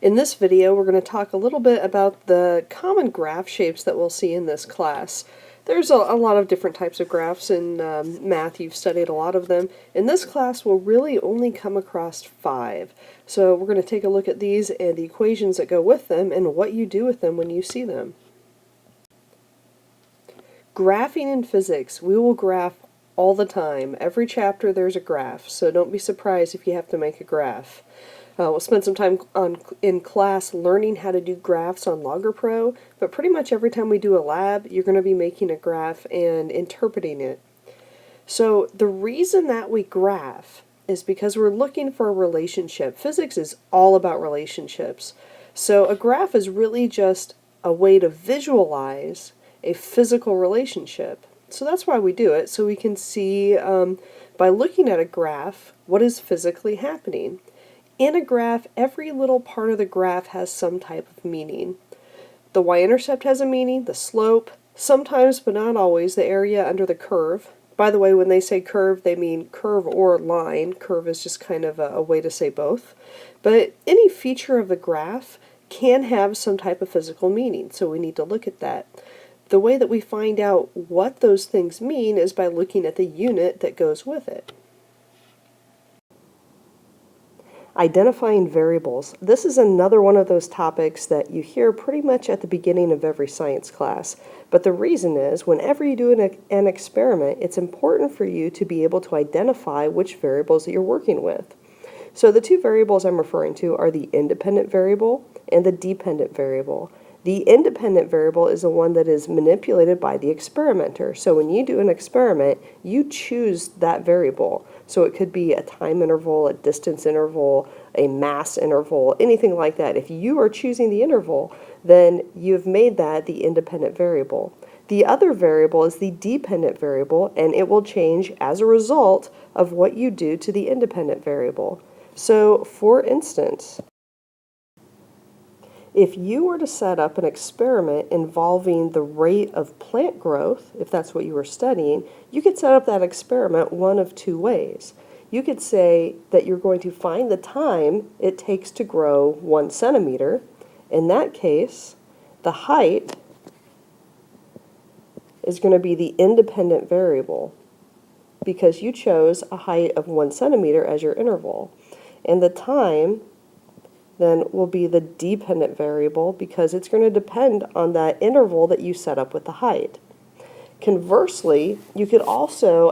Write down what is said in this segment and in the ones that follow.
In this video, we're going to talk a little bit about the common graph shapes that we'll see in this class. There's a lot of different types of graphs in math. You've studied a lot of them. In this class, we'll really only come across 5. So we're going to take a look at these and the equations that go with them and what you do with them when you see them. Graphing in physics, we will graph all the time. Every chapter there's a graph, so don't be surprised if you have to make a graph. We'll spend some time in class learning how to do graphs on LoggerPro, but pretty much every time we do a lab, you're going to be making a graph and interpreting it. So the reason that we graph is because we're looking for a relationship. Physics is all about relationships. So a graph is really just a way to visualize a physical relationship. So that's why we do it, so we can see by looking at a graph what is physically happening. In a graph, every little part of the graph has some type of meaning. The y-intercept has a meaning, the slope, sometimes but not always, the area under the curve. By the way, when they say curve, they mean curve or line. Curve is just kind of a way to say both. But any feature of the graph can have some type of physical meaning, so we need to look at that. The way that we find out what those things mean is by looking at the unit that goes with it. Identifying variables. This is another one of those topics that you hear pretty much at the beginning of every science class. But the reason is, whenever you do an experiment, it's important for you to be able to identify which variables that you're working with. So the two variables I'm referring to are the independent variable and the dependent variable. The independent variable is the one that is manipulated by the experimenter. So when you do an experiment, you choose that variable. So it could be a time interval, a distance interval, a mass interval, anything like that. If you are choosing the interval, then you've made that the independent variable. The other variable is the dependent variable, and it will change as a result of what you do to the independent variable. So, for instance, if you were to set up an experiment involving the rate of plant growth, if that's what you were studying, you could set up that experiment one of two ways. You could say that you're going to find the time it takes to grow 1 centimeter. In that case, the height is going to be the independent variable because you chose a height of 1 centimeter as your interval. And the time then will be the dependent variable because it's going to depend on that interval that you set up with the height. Conversely, you could also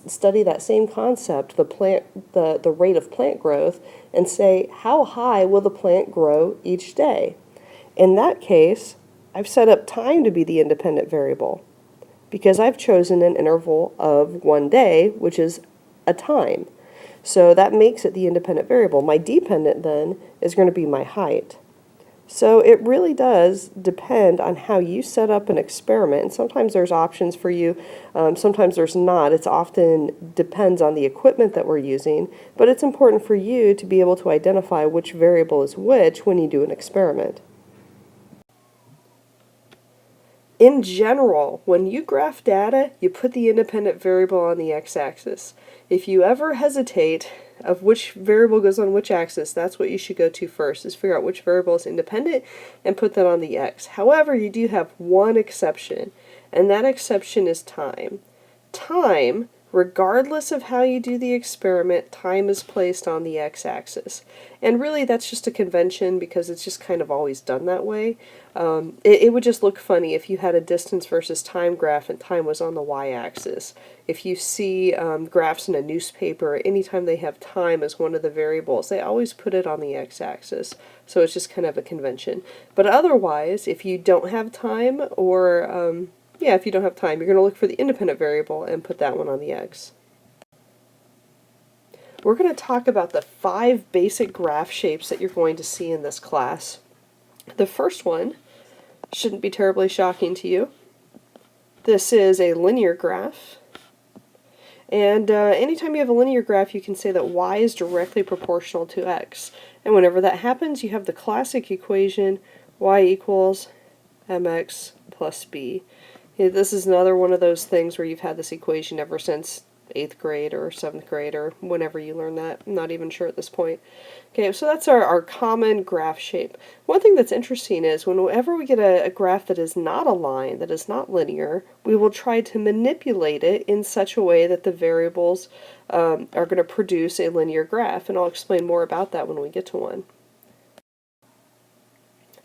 study that same concept, the rate of plant growth, and say, how high will the plant grow each day? In that case, I've set up time to be the independent variable because I've chosen an interval of 1 day, which is a time. So that makes it the independent variable. My dependent then is going to be my height. So it really does depend on how you set up an experiment. And sometimes there's options for you, sometimes there's not. It often depends on the equipment that we're using, but it's important for you to be able to identify which variable is which when you do an experiment. In general, when you graph data, you put the independent variable on the x-axis. If you ever hesitate of which variable goes on which axis, that's what you should go to first, is figure out which variable is independent and put that on the x. However, you do have one exception, and that exception is time. Time, regardless of how you do the experiment, time is placed on the x-axis. And really that's just a convention because it's just kind of always done that way. It would just look funny if you had a distance versus time graph and time was on the y-axis. If you see graphs in a newspaper, anytime they have time as one of the variables, they always put it on the x-axis. So it's just kind of a convention. But otherwise, if you don't have time or if you don't have time, you're going to look for the independent variable and put that one on the x. We're going to talk about the 5 basic graph shapes that you're going to see in this class. The first one shouldn't be terribly shocking to you. This is a linear graph. And anytime you have a linear graph, you can say that y is directly proportional to x. And whenever that happens, you have the classic equation y equals mx plus b. This is another one of those things where you've had this equation ever since 8th grade or 7th grade or whenever you learn that. I'm not even sure at this point. Okay, so that's our common graph shape. One thing that's interesting is whenever we get a graph that is not a line, that is not linear, we will try to manipulate it in such a way that the variables are going to produce a linear graph, and I'll explain more about that when we get to one.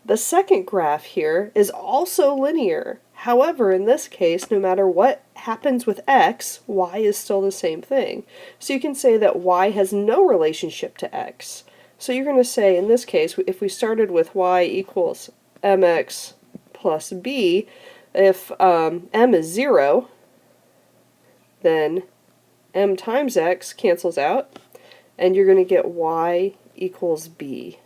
The second graph here is also linear. However, in this case, no matter what happens with x, y is still the same thing. So you can say that y has no relationship to x. So you're going to say, in this case, if we started with y equals mx plus b, if m is 0, then m times x cancels out, and you're going to get y equals b.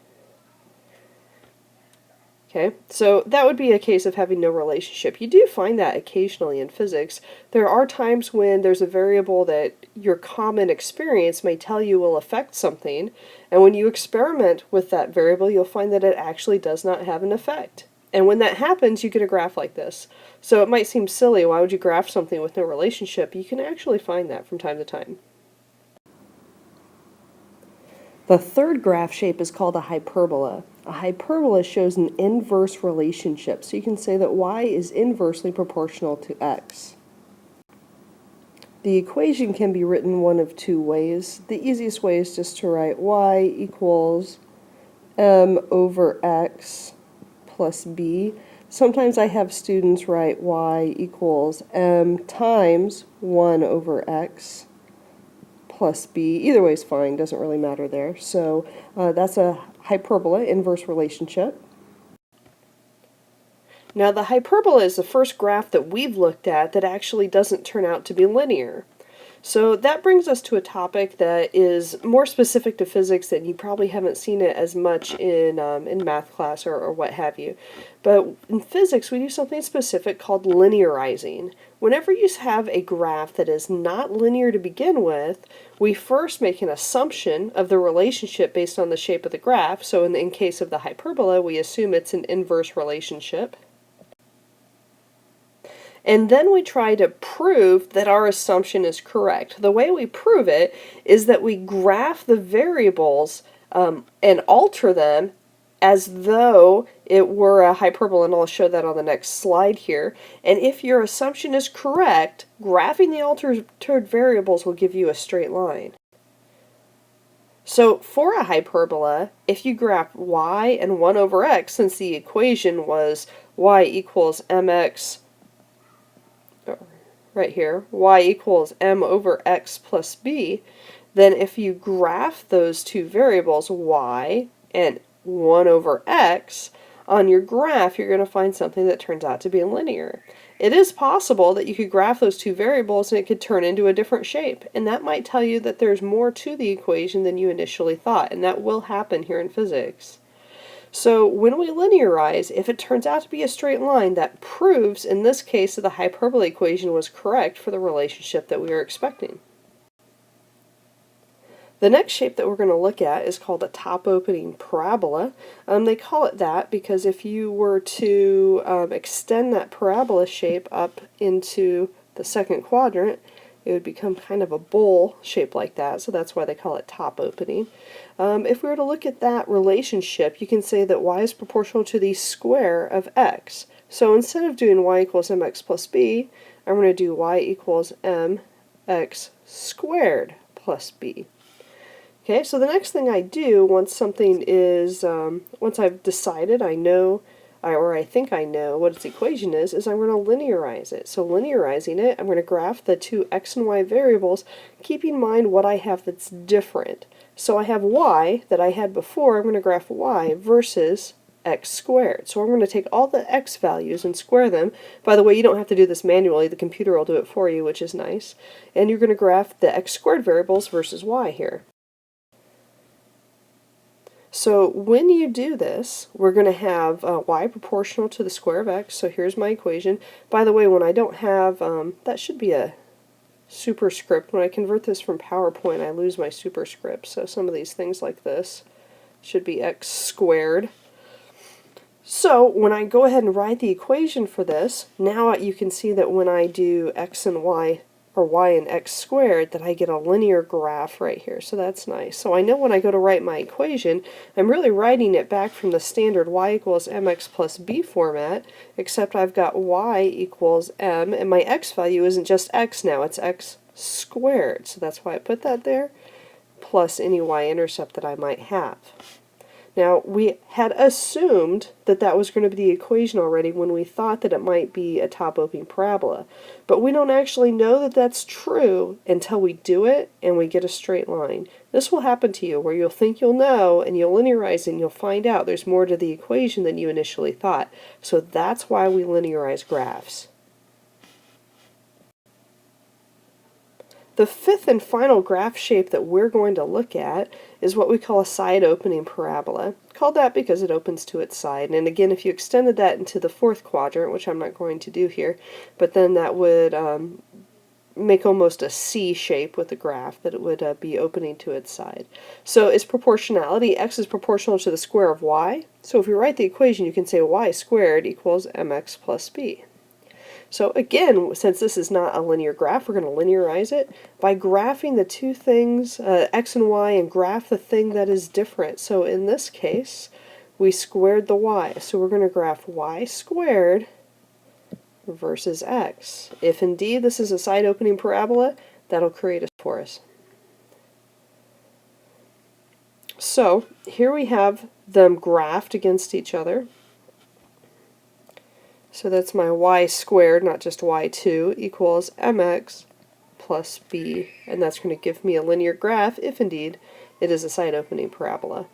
Okay, so that would be a case of having no relationship. You do find that occasionally in physics. There are times when there's a variable that your common experience may tell you will affect something, and when you experiment with that variable, you'll find that it actually does not have an effect. And when that happens, you get a graph like this. So it might seem silly, why would you graph something with no relationship? You can actually find that from time to time. The third graph shape is called a hyperbola. A hyperbola shows an inverse relationship, so you can say that y is inversely proportional to x. The equation can be written one of two ways. The easiest way is just to write y equals m over x plus b. Sometimes I have students write y equals m times 1 over x plus b. Either way is fine, doesn't really matter there. So that's a hyperbola, inverse relationship. Now the hyperbola is the first graph that we've looked at that actually doesn't turn out to be linear. So that brings us to a topic that is more specific to physics, and you probably haven't seen it as much in math class or what have you. But in physics, we do something specific called linearizing. Whenever you have a graph that is not linear to begin with, we first make an assumption of the relationship based on the shape of the graph. So in case of the hyperbola, we assume it's an inverse relationship. And then we try to prove that our assumption is correct. The way we prove it is that we graph the variables and alter them as though it were a hyperbola, and I'll show that on the next slide here. And if your assumption is correct, graphing the altered variables will give you a straight line. So for a hyperbola, if you graph y and 1 over x, since the equation was y equals mx, right here, y equals m over x plus b, then if you graph those two variables, y and 1 over x, on your graph you're going to find something that turns out to be linear. It is possible that you could graph those two variables and it could turn into a different shape, and that might tell you that there's more to the equation than you initially thought, and that will happen here in physics. So when we linearize, if it turns out to be a straight line, that proves, in this case, that the hyperbola equation was correct for the relationship that we were expecting. The next shape that we're going to look at is called a top-opening parabola. They call it that because if you were to extend that parabola shape up into the second quadrant, it would become kind of a bowl shape like that, so that's why they call it top opening. If we were to look at that relationship, you can say that y is proportional to the square of x. So instead of doing y equals mx plus b, I'm going to do y equals mx squared plus b. Okay, so the next thing I do once something is, once I've decided I know, or I think I know what its equation is I'm going to linearize it. So linearizing it, I'm going to graph the two x and y variables, keeping in mind what I have that's different. So I have y that I had before, I'm going to graph y versus x squared. So I'm going to take all the x values and square them. By the way, you don't have to do this manually, the computer will do it for you, which is nice. And you're going to graph the x squared variables versus y here. So when you do this, we're going to have y proportional to the square of x. So here's my equation. By the way, when I don't have, that should be a superscript. When I convert this from PowerPoint, I lose my superscript. So some of these things like this should be x squared. So when I go ahead and write the equation for this, now you can see that when I do x and y or y and x squared, that I get a linear graph right here. So that's nice. So I know when I go to write my equation, I'm really writing it back from the standard y equals mx plus b format, except I've got y equals m, and my x value isn't just x now, it's x squared. So that's why I put that there, plus any y-intercept that I might have. Now, we had assumed that that was going to be the equation already when we thought that it might be a top-opening parabola. But we don't actually know that that's true until we do it and we get a straight line. This will happen to you where you'll think you'll know and you'll linearize it and you'll find out there's more to the equation than you initially thought. So that's why we linearize graphs. The fifth and final graph shape that we're going to look at is what we call a side-opening parabola. Called that because it opens to its side. And again, if you extended that into the fourth quadrant, which I'm not going to do here, but then that would make almost a C shape with the graph, that it would be opening to its side. So it's proportionality. X is proportional to the square of y. So if you write the equation, you can say y squared equals mx plus b. So again, since this is not a linear graph, we're going to linearize it by graphing the two things, x and y, and graph the thing that is different. So in this case, we squared the y. So we're going to graph y squared versus x. If indeed this is a side-opening parabola, that'll create a for us. So here we have them graphed against each other. So that's my y squared, not just y2, equals mx plus b. And that's going to give me a linear graph if indeed it is a side-opening parabola.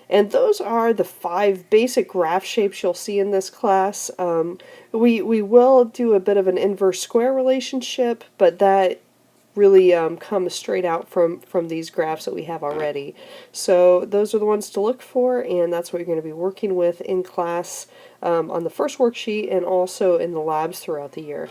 And those are the 5 basic graph shapes you'll see in this class. We will do a bit of an inverse square relationship, but that really comes straight out from these graphs that we have already. So those are the ones to look for, and that's what you're going to be working with in class on the first worksheet and also in the labs throughout the year.